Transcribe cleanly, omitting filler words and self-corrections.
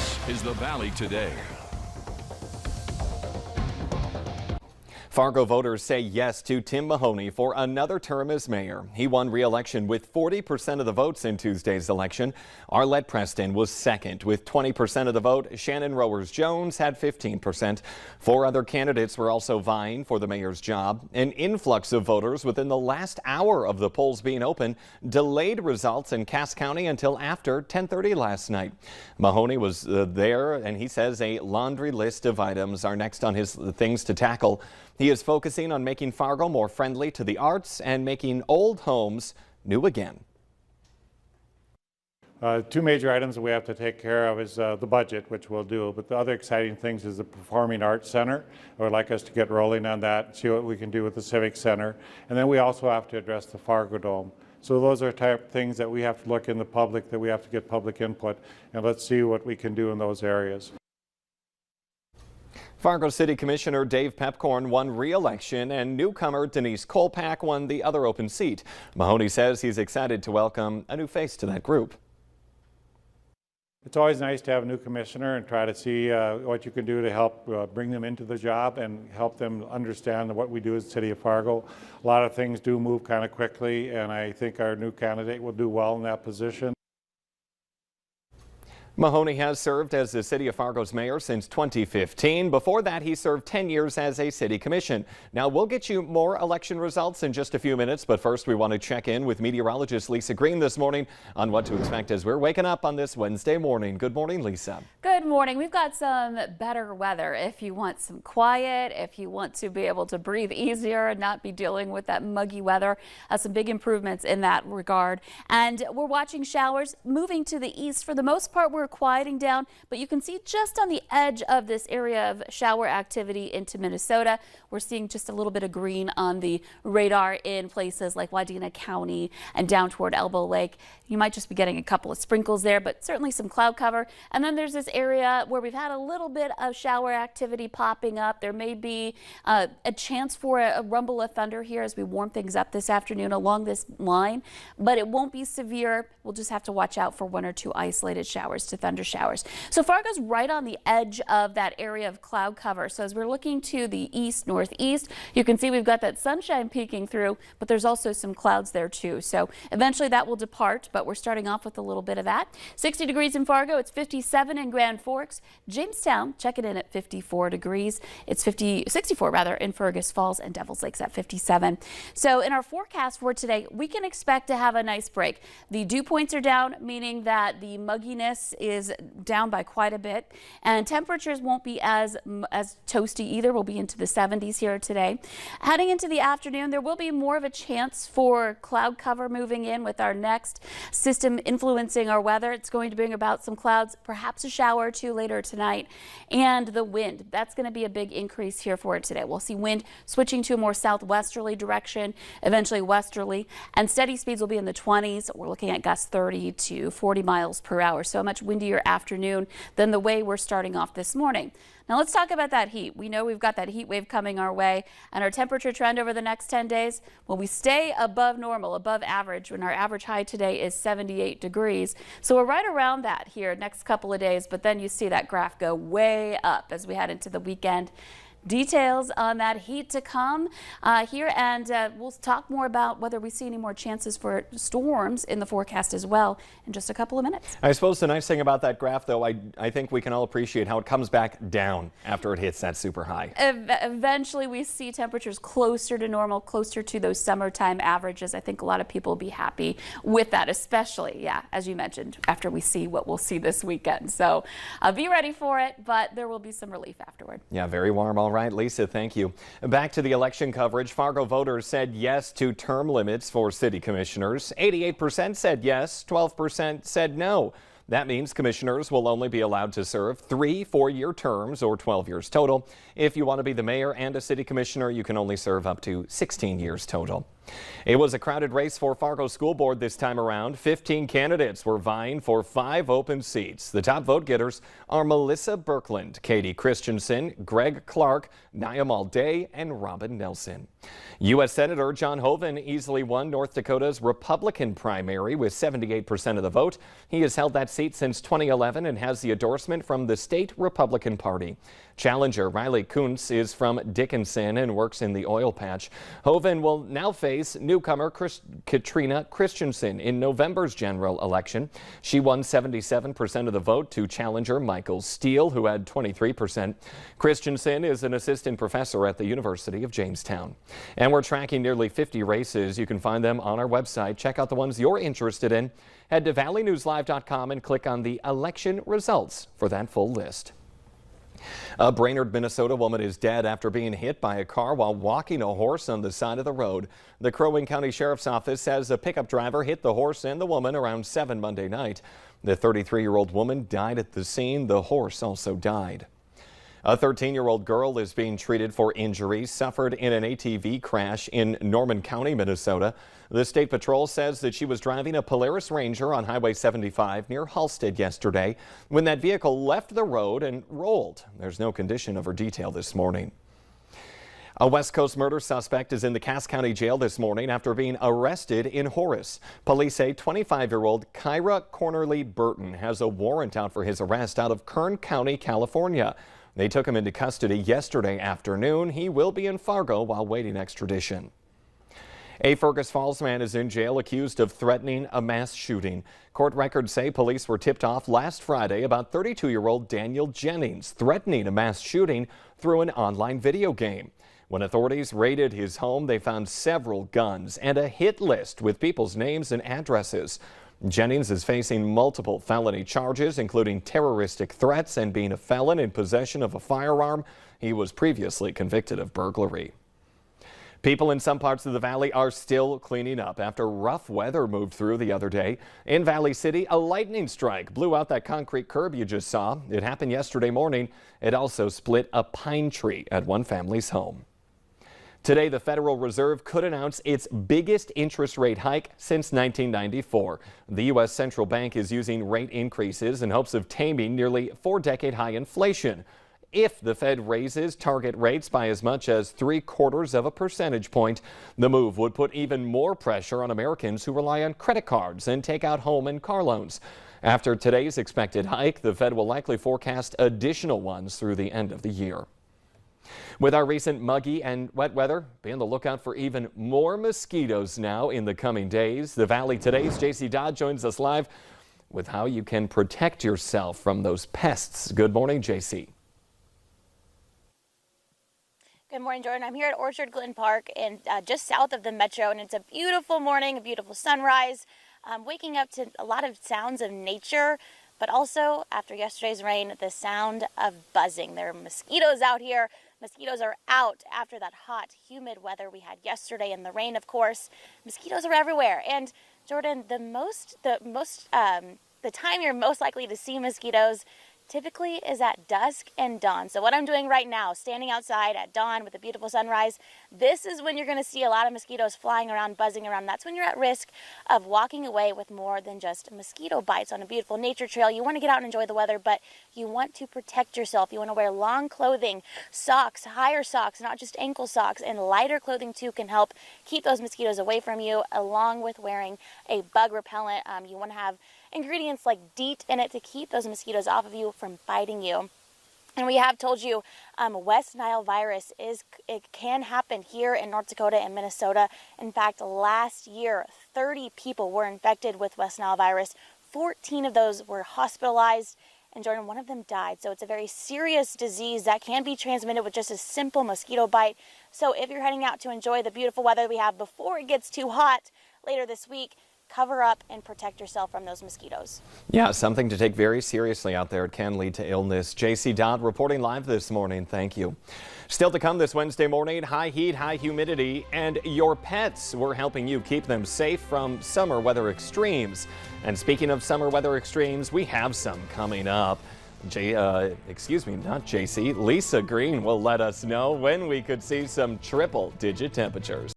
This is the Valley Today. Fargo voters say yes to Tim Mahoney for another term as mayor. He won re-election with 40% of the votes in Tuesday's election. Arlette Preston was second with 20% of the vote. Shannon Rowers-Jones had 15%. Four other candidates were also vying for the mayor's job. An influx of voters within the last hour of the polls being open delayed results in Cass County until after 10:30 last night. Mahoney was there, and he says a laundry list of items are next on his things to tackle. He is focusing on making Fargo more friendly to the arts and making old homes new again. Two major items that we have to take care of is the budget, which we'll do, but the other exciting things is the Performing Arts Center. I would like us to get rolling on that, see what we can do with the Civic Center, and then we also have to address the Fargo Dome. So those are type of things that we have to look in the public, that we have to get public input, and let's see what we can do in those areas. Fargo City Commissioner Dave Pepcorn won re-election, and newcomer Denise Kolpak won the other open seat. Mahoney says he's excited to welcome a new face to that group. It's always nice to have a new commissioner and try to see what you can do to help bring them into the job and help them understand what we do as the City of Fargo. A lot of things do move kind of quickly, and I think our new candidate will do well in that position. Mahoney has served as the City of Fargo's mayor since 2015. Before that, he served 10 years as a city commission. Now, we'll get you more election results in just a few minutes, but first we want to check in with meteorologist Lisa Green this morning on what to expect as we're waking up on this Wednesday morning. Good morning, Lisa. Good morning. We've got some better weather if you want some quiet, if you want to be able to breathe easier and not be dealing with that muggy weather. Some big improvements in that regard. And we're watching showers moving to the east. For the most part, we're quieting down, but you can see just on the edge of this area of shower activity into Minnesota, we're seeing just a little bit of green on the radar in places like Wadena County and down toward Elbow Lake. You might just be getting a couple of sprinkles there, but certainly some cloud cover. And then there's this area where we've had a little bit of shower activity popping up. There may be a chance for a rumble of thunder here as we warm things up this afternoon along this line, but it won't be severe. We'll just have to watch out for one or two isolated showers to thunder showers. So Fargo's right on the edge of that area of cloud cover. So as we're looking to the east, northeast, you can see we've got that sunshine peeking through, but there's also some clouds there too. So eventually that will depart, but we're starting off with a little bit of that. 60 degrees in Fargo. It's 57 in Grand Forks. Jamestown checking in at 54 degrees. It's 64 rather in Fergus Falls, and Devils Lake's at 57. So in our forecast for today, we can expect to have a nice break. The dew points are down, meaning that the mugginess is down by quite a bit, and temperatures won't be as toasty either. We'll be into the 70s here today. Heading into the afternoon, there will be more of a chance for cloud cover moving in with our next system influencing our weather. It's going to bring about some clouds, perhaps a shower or two later tonight, and the wind. That's going to be a big increase here for it today. We'll see wind switching to a more southwesterly direction, eventually westerly, and steady speeds will be in the 20s. We're looking at gusts 30 to 40 miles per hour, so a much windier afternoon than the way we're starting off this morning. Now let's talk about that heat. We know we've got that heat wave coming our way, and our temperature trend over the next 10 days, well, we stay above normal, above average, when our average high today is 78 degrees. So we're right around that here next couple of days, but then you see that graph go way up as we head into the weekend. Details on that heat to come here, and we'll talk more about whether we see any more chances for storms in the forecast as well in just a couple of minutes. I suppose the nice thing about that graph, though, I think we can all appreciate how it comes back down after it hits that super high. Eventually we see temperatures closer to normal, closer to those summertime averages. I think a lot of people will be happy with that, especially, yeah, as you mentioned, after we see what we'll see this weekend. So be ready for it, but there will be some relief afterward. Yeah, very warm all right, Lisa, thank you. Back to the election coverage. Fargo voters said yes to term limits for city commissioners. 88% said yes, 12% said no. That means commissioners will only be allowed to serve 3 4-year terms, or 12 years total. If you want to be the mayor and a city commissioner, you can only serve up to 16 years total. It was a crowded race for Fargo School Board this time around. 15 candidates were vying for 5 open seats. The top vote getters are Melissa Birkland, Katie Christensen, Greg Clark, Niamal Day, and Robin Nelson. U.S. Senator John Hoeven easily won North Dakota's Republican primary with 78% of the vote. He has held that seat since 2011 and has the endorsement from the state Republican Party. Challenger Riley Kuntz is from Dickinson and works in the oil patch. Hoeven will now face newcomer Katrina Christensen in November's general election. She won 77% of the vote to challenger Michael Steele, who had 23%. Christensen is an assistant professor at the University of Jamestown. And we're tracking nearly 50 races. You can find them on our website. Check out the ones you're interested in. Head to valleynewslive.com and click on the election results for that full list. A Brainerd, Minnesota woman is dead after being hit by a car while walking a horse on the side of the road. The Crow Wing County Sheriff's Office says a pickup driver hit the horse and the woman around 7 Monday night. The 33-year-old woman died at the scene. The horse also died. A 13-year-old girl is being treated for injuries suffered in an ATV crash in Norman County, Minnesota. The State Patrol says that she was driving a Polaris Ranger on Highway 75 near Halstead yesterday when that vehicle left the road and rolled. There's no condition of her detail this morning. A West Coast murder suspect is in the Cass County Jail this morning after being arrested in Horace. Police say 25-year-old Kyra Cornerly Burton has a warrant out for his arrest out of Kern County, California. They took him into custody yesterday afternoon. He will be in Fargo while waiting extradition. A Fergus Falls man is in jail accused of threatening a mass shooting. Court records say police were tipped off last Friday about 32-year-old Daniel Jennings threatening a mass shooting through an online video game. When authorities raided his home, they found several guns and a hit list with people's names and addresses. Jennings is facing multiple felony charges, including terroristic threats and being a felon in possession of a firearm. He was previously convicted of burglary. People in some parts of the valley are still cleaning up after rough weather moved through the other day. In Valley City, a lightning strike blew out that concrete curb you just saw. It happened yesterday morning. It also split a pine tree at one family's home. Today, the Federal Reserve could announce its biggest interest rate hike since 1994. The U.S. Central Bank is using rate increases in hopes of taming nearly 4-decade-high inflation. If the Fed raises target rates by as much as 0.75 percentage points, the move would put even more pressure on Americans who rely on credit cards and take out home and car loans. After today's expected hike, the Fed will likely forecast additional ones through the end of the year. With our recent muggy and wet weather, be on the lookout for even more mosquitoes now in the coming days. The Valley Today's JC Dodd joins us live with how you can protect yourself from those pests. Good morning, JC. Good morning, Jordan. I'm here at Orchard Glen Park and just south of the metro, and it's a beautiful morning, a beautiful sunrise. Waking up to a lot of sounds of nature, but also after yesterday's rain, the sound of buzzing. There are mosquitoes out here. Mosquitoes are out after that hot, humid weather we had yesterday and the rain, of course. Mosquitoes are everywhere. And Jordan, the time you're most likely to see mosquitoes typically is at dusk and dawn. So what I'm doing right now, standing outside at dawn with a beautiful sunrise, this is when you're going to see a lot of mosquitoes flying around, buzzing around. That's when you're at risk of walking away with more than just mosquito bites on a beautiful nature trail. You want to get out and enjoy the weather, but you want to protect yourself. You want to wear long clothing, socks, higher socks, not just ankle socks, and lighter clothing too can help keep those mosquitoes away from you, along with wearing a bug repellent. You want to have ingredients like DEET in it to keep those mosquitoes off of you from biting you. And we have told you West Nile virus it can happen here in North Dakota and Minnesota. In fact, last year, 30 people were infected with West Nile virus. 14 of those were hospitalized, and Jordan, one of them died. So it's a very serious disease that can be transmitted with just a simple mosquito bite. So if you're heading out to enjoy the beautiful weather we have before it gets too hot later this week, cover up and protect yourself from those mosquitoes. Yeah, something to take very seriously out there. It can lead to illness. JC Dodd reporting live this morning. Thank you. Still to come this Wednesday morning, high heat, high humidity, and your pets. We're helping you keep them safe from summer weather extremes. And speaking of summer weather extremes, we have some coming up. Lisa Green will let us know when we could see some triple-digit temperatures.